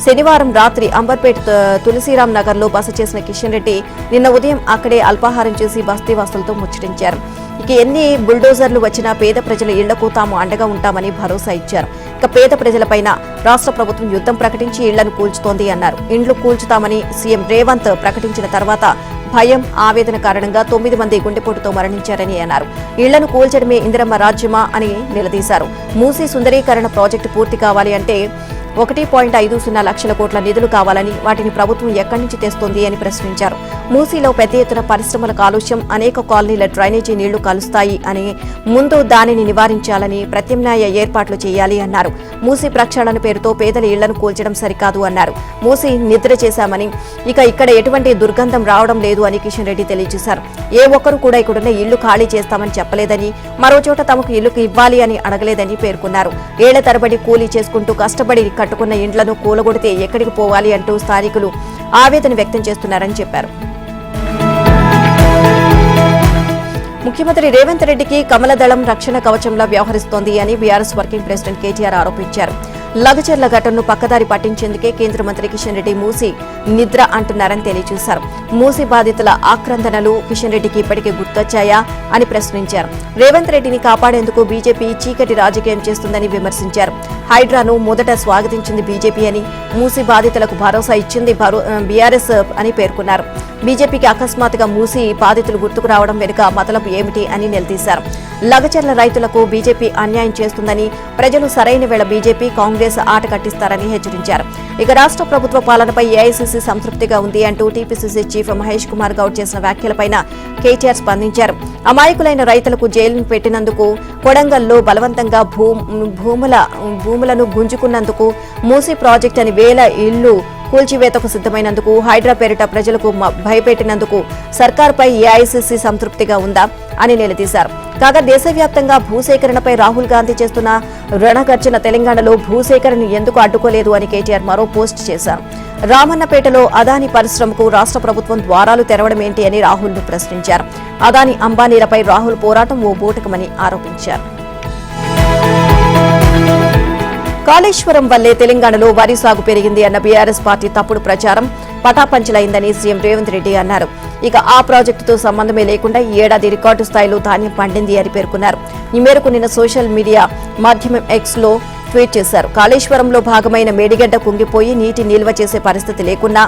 శనివారం రాత్రి అంబర్పేట్ తులసిరామ్ నగర్ లో బస చేసిన కిషన్ రెడ్డి నిన్న ఉదయం అక్కడే అల్పాహారం చేసి బస్తీ వాసులతో ముచ్చటించారు. ఇక ఎన్ని బుల్డోజర్లు వచ్చినా పేద ప్రజల ఇళ్లకు తాము అండగా ఉంటామని భరోసా ఇచ్చారు. ఇక పేద ప్రజలపైన రాష్ట్ర ప్రభుత్వం యుద్ధం ప్రకటించి ఇళ్లను కూల్చుతోంది అన్నారు. ఇండ్లు కూల్చుతామని సీఎం రేవంత్ ప్రకటించిన తర్వాత భయం, ఆవేదన కారణంగా 9 మంది గుండెపోటుతో మరణించారని అన్నారు. ఇళ్లను కూల్చడమే ఇందిరమ్మ రాజ్యమా అని నిలదీశారు. మూసీ సుందరీకరణ ప్రాజెక్టు పూర్తి కావాలి అంటే 1.50 లక్షల కోట్ల నిధులు కావాలని, వాటిని ప్రభుత్వం ఎక్కడి నుంచి తెస్తోంది అని ప్రశ్నించారు. మూసీలో పెద్ద ఎత్తున పరిశ్రమల కాలుష్యం, అనేక కాలనీల డ్రైనేజీ నీళ్లు కలుస్తాయి అని, ముందు దానిని నివారించాలని ప్రత్యామ్నాయ ఏర్పాట్లు చేయాలి అన్నారు. మూసీ ప్రక్షాళన పేరుతో పేదల ఇళ్లను కూల్చడం సరికాదు అన్నారు. మూసీ నిద్ర చేశామని, ఇక ఇక్కడ ఎటువంటి దుర్గంధం రావడం లేదు అని కిషన్ రెడ్డి తెలియజేశారు. ఏ ఒక్కరు కూడా ఇక్కడున్న ఇళ్లు ఖాళీ చేస్తామని చెప్పలేదని, మరోచోట తమకు ఇల్లు ఇవ్వాలి అని అడగలేదని పేర్కొన్నారు. ఏళ్ల తరబడి కూలీ చేసుకుంటూ కష్టపడి కట్టుకున్న ఇండ్లను కూలగొడితే ఎక్కడికి పోవాలి అంటూ స్థానికులు ఆవేదన వ్యక్తం చేస్తున్నారని చెప్పారు. ముఖ్యమంత్రి రేవంత్ రెడ్డికి కమలదళం రక్షణ కవచంలా వ్యవహరిస్తోంది అని బీఆర్ఎస్ వర్కింగ్ ప్రెసిడెంట్ కేటీఆర్ ఆరోపించారు. లగచర్ల ఘటనను పక్కదారి పట్టించేందుకే కేంద్ర మంత్రి కిషన్ రెడ్డి మూసీ నిద్ర అంటున్నారని తెలియజేశారు. మూసీ బాధితుల ఆక్రందనలు కిషన్ రెడ్డికి ఇప్పటికే గుర్తొచ్చాయా అని ప్రశ్నించారు. రేవంత్ రెడ్డిని కాపాడేందుకు బీజేపీ చీకటి రాజకీయం చేస్తుందని విమర్శించారు. హైడ్రాను మొదట స్వాగతించింది బీజేపీ అని, మూసీ బాధితులకు భరోసా ఇచ్చింది బీఆర్ఎస్ అని పేర్కొన్నారు. బీజేపీకి అకస్మాత్తుగా మూసీ బాధితులు గుర్తుకు రావడం వెనుక మతలబు ఏమిటి అని నిలదీశారు. లగచర్ల రైతులకు బీజేపీ అన్యాయం చేస్తుందని, ప్రజలు సరైన వేళ బీజేపీ, కాంగ్రెస్ ఆట కట్టిస్తారని హెచ్చరించారు. ఇక రాష్ట్ర ప్రభుత్వ పాలనపై ఏఐసీసీ సంతృప్తిగా ఉంది అంటూ టీపీసీసీ చీఫ్ మహేష్ కుమార్ గౌడ్ చేసిన వ్యాఖ్యలపైన కేటీఆర్ స్పందించారు. అమాయకులైన రైతులకు జైలును పెట్టినందుకు, కొడంగల్లో బలవంతంగా భూములను గుంజుకున్నందుకు, మూసీ ప్రాజెక్టు అని వేల ఇళ్లు కూల్చివేతకు సిద్దమైనందుకు, హైడ్రా పేరిట ప్రజలకు భయపెట్టినందుకు సర్కార్పై ఏఐసీసీ సంతృప్తిగా ఉందా అని నిలదీశారు. కాగా దేశవ్యాప్తంగా భూసేకరణపై రాహుల్ గాంధీ చేస్తున్న రణగర్జన తెలంగాణలో భూసేకరణ ఎందుకు అడ్డుకోలేదు అని కేటీఆర్ మరో పోస్ట్ చేశారు. రామన్నపేటలో అదానీ పరిశ్రమకు రాష్ట్ర ప్రభుత్వం ద్వారాలు తెరవడం ఏంటి అని రాహుల్ను ప్రశ్నించారు. అదానీ, అంబానీలపై రాహుల్ పోరాటం ఓ బూటకమని ఆరోపించారు. కాళేశ్వరం వల్లే తెలంగాణలో వరి సాగు పెరిగింది అన్న బీఆర్ఎస్ పార్టీ తప్పుడు ప్రచారం పటాపంచలైందని సీఎం రేవంత్ రెడ్డి అన్నారు. ఇక ఆ ప్రాజెక్టుతో సంబంధమే లేకుండా ఈ ఏడాది రికార్డు స్థాయిలో ధాన్యం పండింది అని పేర్కొన్నారు. ఈ మేరకు నిన్న సోషల్ మీడియా మాధ్యమం ఎక్స్లో ట్వీట్ చేశారు. కాళేశ్వరంలో భాగమైన మేడిగడ్డ కుంగిపోయి నీటి నిల్వ చేసే పరిస్థితి లేకున్నా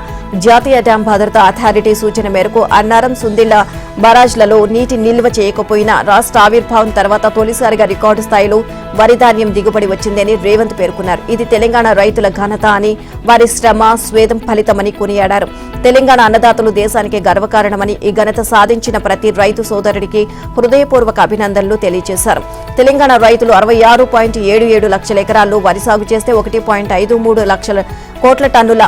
జాతీయ డ్యాం భద్రతా అథారిటీ సూచన మేరకు అన్నారం, సుందిళ్ల బరాజ్లలో నీటి నిల్వ చేయకపోయినా రాష్ట్ర ఆవిర్భావం తర్వాత తొలిసారిగా రికార్డు స్థాయిలో వరి ధాన్యం దిగుబడి వచ్చిందని రేవంత్ పేర్కొన్నారు. ఇది తెలంగాణ రైతుల ఘనత అని, వారి శ్రమ, స్వేదం ఫలితమని కొనియాడారు. తెలంగాణ అన్నదాతలు దేశానికి గర్వకారణమని, ఈ ఘనత సాధించిన ప్రతి రైతు సోదరుడికి హృదయపూర్వక అభినందనలు తెలియజేశారు. తెలంగాణ రైతులు 66.77 లక్షల ఎకరాల్లో వరి సాగు చేస్తే 1.53 లక్షల కోట్ల టన్నుల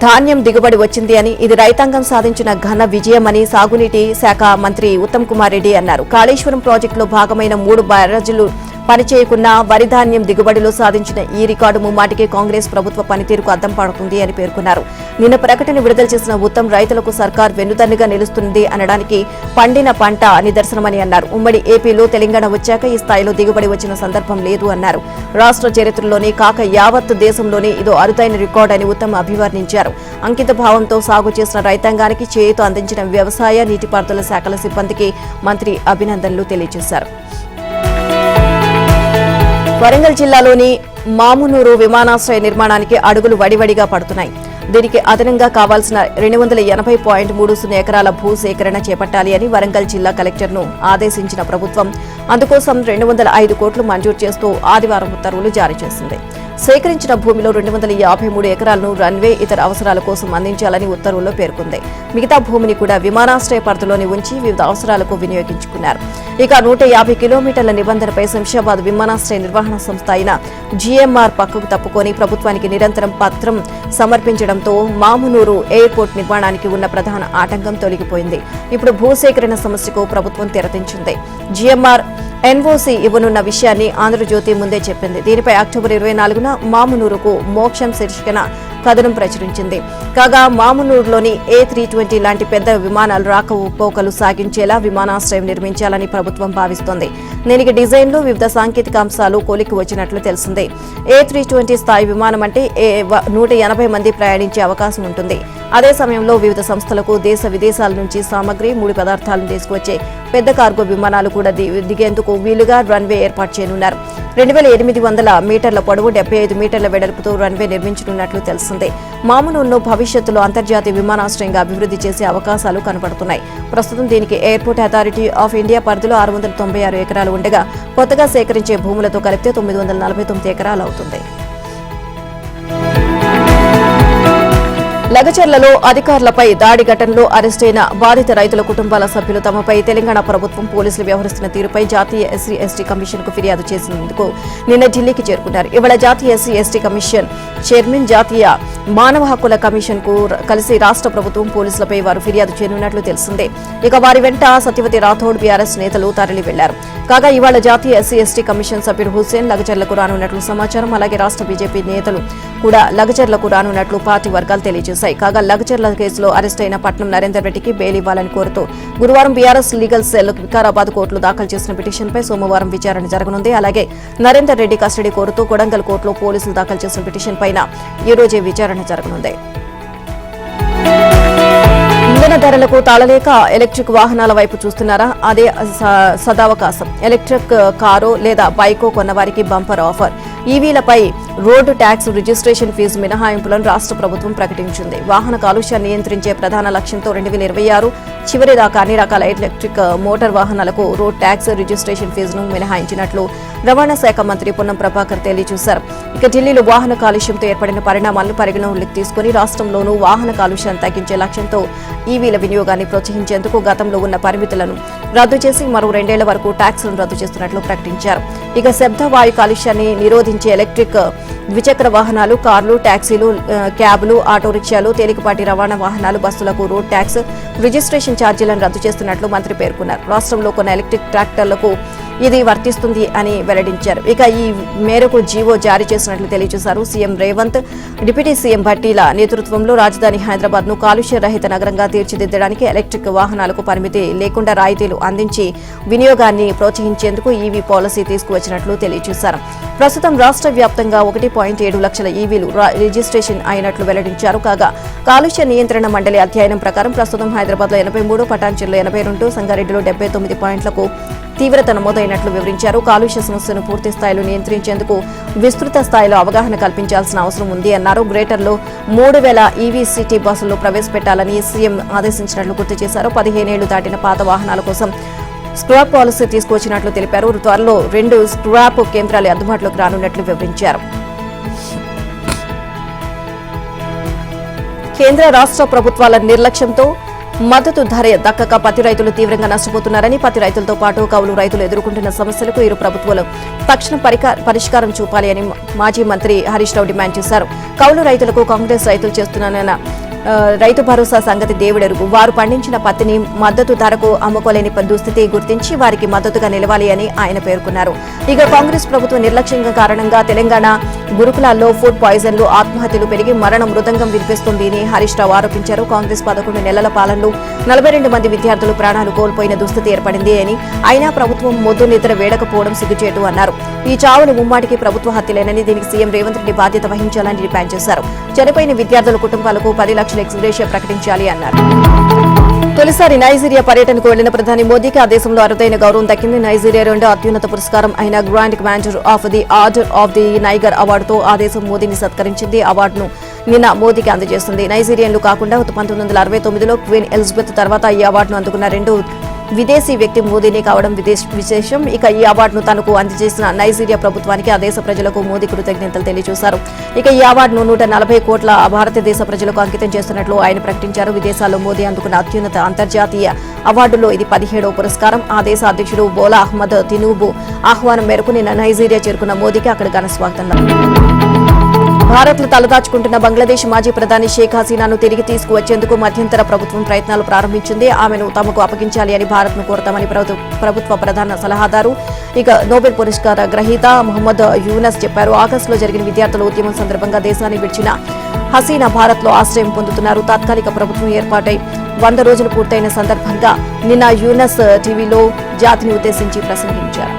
ధాన్యం దిగుబడి వచ్చింది అని, ఇది రైతాంగం సాధించిన ఘన విజయమని సాగునీటి శాఖ మంత్రి ఉత్తమ్ కుమార్ రెడ్డి అన్నారు. కాళేశ్వరం ప్రాజెక్టులో భాగమైన 3 బ్యారేజీలు పనిచేయకున్న వరి ధాన్యం దిగుబడిలో సాధించిన ఈ రికార్డు ముమ్మాటికి కాంగ్రెస్ ప్రభుత్వ పనితీరుకు అద్దం పడుతుంది అని పేర్కొన్నారు. నిన్న ప్రకటన విడుదల చేసిన ఉత్తమ్ రైతులకు సర్కార్ వెన్నుదన్నుగా నిలుస్తుంది అనడానికి పండిన పంట నిదర్శనమని అన్నారు. ఉమ్మడి ఏపీలో తెలంగాణ వచ్చాక ఈ స్థాయిలో దిగుబడి వచ్చిన సందర్భం లేదు అన్నారు. రాష్ట్ర చరిత్రలోనే కాక యావత్ దేశంలోనే ఇదో అరుదైన రికార్డు అని ఉత్తమ్ అభివర్ణించారు. అంకిత భావంతో సాగు చేసిన రైతాంగానికి చేయూత అందించిన వ్యవసాయ, నీటిపారుదల శాఖల సిబ్బందికి మంత్రి అభినందనలు తెలియజేశారు. వరంగల్ జిల్లాలోని మామునూరు విమానాశ్రయ నిర్మాణానికి అడుగులు వడివడిగా పడుతున్నాయి. దీనికి అదనంగా కావాల్సిన 280.30 ఎకరాల భూసేకరణ చేపట్టాలి అని వరంగల్ జిల్లా కలెక్టర్ను ఆదేశించిన ప్రభుత్వం అందుకోసం 205 కోట్లు మంజూరు చేస్తూ ఆదివారం ఉత్తర్వులు జారీ చేసింది. సేకరించిన భూమిలో 253 ఎకరాలను రన్వే, ఇతర అవసరాల కోసం అందించాలని ఉత్తర్వుల్లో పేర్కొంది. మిగతా భూమిని కూడా విమానాశ్రయ పరిధిలోని ఉంచి వివిధ అవసరాలకు వినియోగించుకున్నారు. ఇక 150 కిలోమీటర్ల నిబంధనపై శంషాబాద్ విమానాశ్రయ నిర్వహణ సంస్థ అయిన జీఎంఆర్ పక్కకు తప్పుకొని ప్రభుత్వానికి నిరంతరం పత్రం సమర్పించడంతో మామునూరు ఎయిర్పోర్ట్ నిర్మాణానికి ఉన్న ప్రధాన ఆటంకం తొలగిపోయింది. ఇప్పుడు భూసేకరణ సమస్యకు ప్రభుత్వం తెరదించింది. జీఎంఆర్ ఎన్ఓసీ ఇవ్వనున్న విషయాన్ని ఆంధ్రజ్యోతి ముందే చెప్పింది. దీనిపై అక్టోబర్ 24న మామునూరుకు మోక్షం శీర్షికన కథనం ప్రచురించింది. కాగా మామునూరులోని A320 లాంటి పెద్ద విమానాలు రాకపోకలు సాగించేలా విమానాశ్రయం నిర్మించాలని ప్రభుత్వం భావిస్తోంది. దీనికి డిజైన్లో వివిధ సాంకేతిక అంశాలు కొలికి వచ్చినట్లు తెలిసింది. A320 స్థాయి విమానం అంటే 180 మంది ప్రయాణించే అవకాశం ఉంటుంది. అదే సమయంలో వివిధ సంస్థలకు దేశ విదేశాల నుంచి సామగ్రి, ముడి పదార్థాలను తీసుకువచ్చే పెద్ద కార్గో విమానాలు కూడా దిగేందుకు వీలుగా రన్వే ఏర్పాటు చేయనున్నారు. 2800 మీటర్ల పొడవు, 75 మీటర్ల వెడల్పుతో రన్వే నిర్మించనున్నట్లు తెలిసిందే. మామునూరును భవిష్యత్తులో అంతర్జాతీయ విమానాశ్రయంగా అభివృద్ధి చేసే అవకాశాలు కనపడుతున్నాయి. ప్రస్తుతం దీనికి ఎయిర్పోర్ట్ అథారిటీ ఆఫ్ ఇండియా పరిధిలో 696 ఎకరాలు ఉండగా కొత్తగా సేకరించే భూములతో కలిపితే 949 ఎకరాలు అవుతుంది. లగచర్లలో అధికారులపై దాడి ఘటనలో అరెస్టైన బాధిత రైతుల కుటుంబాల సభ్యులు తమపై తెలంగాణ ప్రభుత్వం, పోలీసులు వ్యవహరిస్తున్న తీరుపై జాతీయ ఎస్సీ ఎస్టీ కమిషన్ కు ఫిర్యాదు చేసినందుకు నిన్న ఢిల్లీకి చేరుకున్నారు. ఇవాళ జాతీయ ఎస్సీ ఎస్టీ కమిషన్ చైర్మన్, జాతీయ మానవ హక్కుల కమిషన్ కు కలిసి రాష్ట్ర ప్రభుత్వం, పోలీసులపై వారు ఫిర్యాదు చేయనున్నట్లు తెలిసిందే. ఇక వారి వెంట సత్యవతి రాథోడ్, బీఆర్ఎస్ నేతలు తరలి వెళ్లారు. కాగా ఇవాళ జాతీయ ఎస్సీ ఎస్టీ కమిషన్ సభ్యుడు హుస్సేన్ లగచర్లకు రానున్నట్లు సమాచారం. అలాగే రాష్ట్ర బీజేపీ నేతలు కూడా లగచర్లకు రానున్నట్లు పార్టీ వర్గాలు తెలియజేశాయి. కాగా లగచర్ల కేసులో అరెస్టైన పట్నం నరేందర్ రెడ్డికి బెయిల్ ఇవ్వాలని కోరుతూ గురువారం బీఆర్ఎస్ లీగల్ సెల్ వికారాబాద్ కోర్టులో దాఖలు చేసిన పిటిషన్పై సోమవారం విచారణ జరగనుంది. అలాగే నరేందర్ రెడ్డి కస్టడీ కోరుతూ కొడంగల్ కోర్టులో పోలీసులు దాఖలు చేసిన పిటిషన్ పైన ఈ రోజే విచారణ జరగనుంది. ఇంధన ధరలకు తాళలేక ఎలక్ట్రిక్ వాహనాల వైపు చూస్తున్నారా? అదే సదావకాశం. ఎలక్ట్రిక్ కారో లేదా బైకో కొన్నవారికి బంపర్ ఆఫర్. ఈవీలపై రోడ్డు ట్యాక్స్, రిజిస్ట్రేషన్ ఫీజు మినహాయింపులను రాష్ట్ర ప్రభుత్వం ప్రకటించింది. వాహన కాలుష్యాన్ని నియంత్రించే ప్రధాన లక్ష్యంతో 2026 చివరి దాకా అన్ని రకాల ఎలక్ట్రిక్ మోటార్ వాహనాలకు రోడ్ ట్యాక్స్, రిజిస్ట్రేషన్ ఫీజును మినహాయించినట్లు రవాణా శాఖ మంత్రి పొన్నం ప్రభాకర్ తెలియజేశారు. ఇక ఢిల్లీలో వాహన కాలుష్యంతో ఏర్పడిన పరిణామాలను పరిగణనలోకి తీసుకుని రాష్ట్రంలోనూ వాహన కాలుష్యాన్ని తగ్గించే లక్ష్యంతో ఈవీల వినియోగాన్ని ప్రోత్సహించేందుకు గతంలో ఉన్న పరిమితులను రద్దు చేసి మరో 2 ఏళ్ల వరకు ట్యాక్స్లను రద్దు చేస్తున్నట్లు ప్రకటించారు. ఇక శబ్ద వాయు కాలుష్యాన్ని నిరోధించే ఎలక్ట్రిక్ ద్విచక్ర వాహనాలు, కార్లు, టాక్సీలు, క్యాబ్లు, ఆటో రిక్షాలు, తేలికపాటి రవాణా వాహనాలు, బస్సులకు రోడ్ ట్యాక్స్, రిజిస్ట్రేషన్ ఛార్జీలను రద్దు చేస్తున్నట్లు మంత్రి పేర్కొన్నారు. రాష్ట్రంలో కొన్ని ఎలక్ట్రిక్ ట్రాక్టర్లకు ఇది వర్తిస్తుంది అని వెల్లడించారు. ఇక ఈ మేరకు జీవో జారీ చేసినట్లు తెలియజేశారు. సీఎం రేవంత్, డిప్యూటీ సీఎం భట్టీల నేతృత్వంలో రాజధాని హైదరాబాద్ ను కాలుష్య రహిత నగరంగా తీర్చిదిద్దడానికి ఎలక్ట్రిక్ వాహనాలకు పరిమితి లేకుండా రాయితీలు అందించి వినియోగాన్ని ప్రోత్సహించేందుకు ఈవీ పాలసీ తీసుకువచ్చినట్లు తెలియజేశారు. ప్రస్తుతం రాష్ట్ర వ్యాప్తంగా 1.7 లక్షల ఈవీలు రిజిస్ట్రేషన్ అయినట్లు వెల్లడించారు. కాగా కాలుష్య నియంత్రణ మండలి అధ్యయనం ప్రకారం ప్రస్తుతం హైదరాబాద్ లో 83, పటాన్చెరులో 82, సంగారెడ్డిలో 79 పాయింట్లకు తీవ్రత నమోదైనట్లు వివరించారు. కాలుష్య సమస్యను పూర్తి స్థాయిలో నియంత్రించేందుకు విస్తృత స్థాయిలో అవగాహన కల్పించాల్సిన అవసరం ఉంది అన్నారు. గ్రేటర్లో 3000 ఈవీ సిటీ బస్సులు ప్రవేశపెట్టాలని సీఎం ఆదేశించినట్లు గుర్తు చేశారు. 15 ఏళ్లు దాటిన పాత వాహనాల కోసం స్క్రాప్ పాలసీ తీసుకువచ్చినట్లు తెలిపారు. త్వరలో 2 స్క్రాప్ కేంద్రాలు అందుబాటులోకి రానున్నట్లు వివరించారు. కేంద్ర రాష్ట్ర ప్రభుత్వాల నిర్లక్ష్యంతో మద్దతు ధర దక్కక పత్తి రైతులు తీవ్రంగా నష్టపోతున్నారని, పత్తి రైతులతో పాటు కౌలు రైతులు ఎదుర్కొంటున్న సమస్యలకు ఇరు ప్రభుత్వాలు తక్షణ పరిష్కారం చూపాలి అని మాజీ మంత్రి హరీష్ రావు డిమాండ్ చేశారు. కౌలు రైతులకు కాంగ్రెస్ రైతులు చేస్తున్న రైతు భరోసా సంగతి దేవుడెరుగు. వారు పండించిన పత్తిని మద్దతు ధరకు అమ్ముకోలేని దుస్థితి గుర్తించి వారికి మద్దతుగా నిలవాలి అని ఆయన పేర్కొన్నారు. ఇక కాంగ్రెస్ ప్రభుత్వ నిర్లక్ష్యం కారణంగా తెలంగాణ గురుకులాల్లో ఫుడ్ పాయిజన్లు, ఆత్మహత్యలు పెరిగి మరణ మృదంగం వినిపిస్తుంది అని హరీష్ రావు ఆరోపించారు. కాంగ్రెస్ 11 నెలల పాలనలో 42 మంది విద్యార్థులు ప్రాణాలు కోల్పోయిన దుస్థితి ఏర్పడింది అని, అయినా ప్రభుత్వం మొద్దు నిద్ర వేడకపోవడం సిగ్గుచేటు అన్నారు. ఈ చావులు ముమ్మాటికి ప్రభుత్వ హత్యలేనని, దీనికి సీఎం రేవంత్ రెడ్డి బాధ్యత వహించాలని డిమాండ్ చేశారు. చనిపోయిన విద్యార్థుల కుటుంబాలకు 10 లక్షల ఎక్స్గ్రేషియా ప్రకటించాలి అన్నారు. తొలిసారి నైజీరియా పర్యటనకు వెళ్లిన ప్రధాని మోదీకి ఆ దేశంలో అరుదైన గౌరవం దక్కింది. నైజీరియా 2వ అత్యున్నత పురస్కారం అయిన grand commander of the order of the Niger అవార్డుతో ఆ దేశం మోదీని సత్కరించింది. అవార్డును నిన్న మోదీకి అందజేస్తుంది. నైజీరియన్లు కాకుండా 1969లో క్వీన్ ఎలిజబెత్ తర్వాత ఈ అవార్డును అందుకున్న 2 విదేశీ వ్యక్తి మోదీని కావడం విశేషం. ఇక ఈ అవార్డును తనకు అందజేసిన నైజీరియా ప్రభుత్వానికి ఆ దేశ ప్రజలకు మోదీ కృతజ్ఞతలు తెలియజేశారు. ఇక ఈ అవార్డును 140 కోట్ల భారతదేశ ప్రజలకు అంకితం చేస్తున్నట్లు ఆయన ప్రకటించారు. విదేశాల్లో మోదీ అందుకున్న అత్యున్నత అంతర్జాతీయ అవార్డులో ఇది 17వ పురస్కారం. ఆ దేశ అధ్యక్షుడు బోలా అహ్మద్ తినూబు ఆహ్వానం మేరకు నిన్న నైజీరియా చేరుకున్న మోదీకి అక్కడ ఘన స్వాగతం. భారత్లో తలదాచుకుంటున్న బంగ్లాదేశ్ మాజీ ప్రధాని షేక్ హసీనాను తిరిగి తీసుకువచ్చేందుకు మధ్యంతర ప్రభుత్వం ప్రయత్నాలు ప్రారంభించింది. ఆమెను తమకు అప్పగించాలి అని భారత్ను కోరతామని ప్రభుత్వ ప్రధాన సలహాదారు, ఇక నోబెల్ పురస్కార గ్రహీత మొహమ్మద్ యూనస్ చెప్పారు. ఆగస్టులో జరిగిన విద్యార్థుల ఉద్యమం సందర్భంగా దేశాన్ని విడిచిన హసీనా భారత్లో ఆశ్రయం పొందుతున్నారు. తాత్కాలిక ప్రభుత్వం ఏర్పాటై 100 రోజులు పూర్తయిన సందర్భంగా నిన్న యూనస్ టీవీలో జాతిని ఉద్దేశించి ప్రసంగించారు.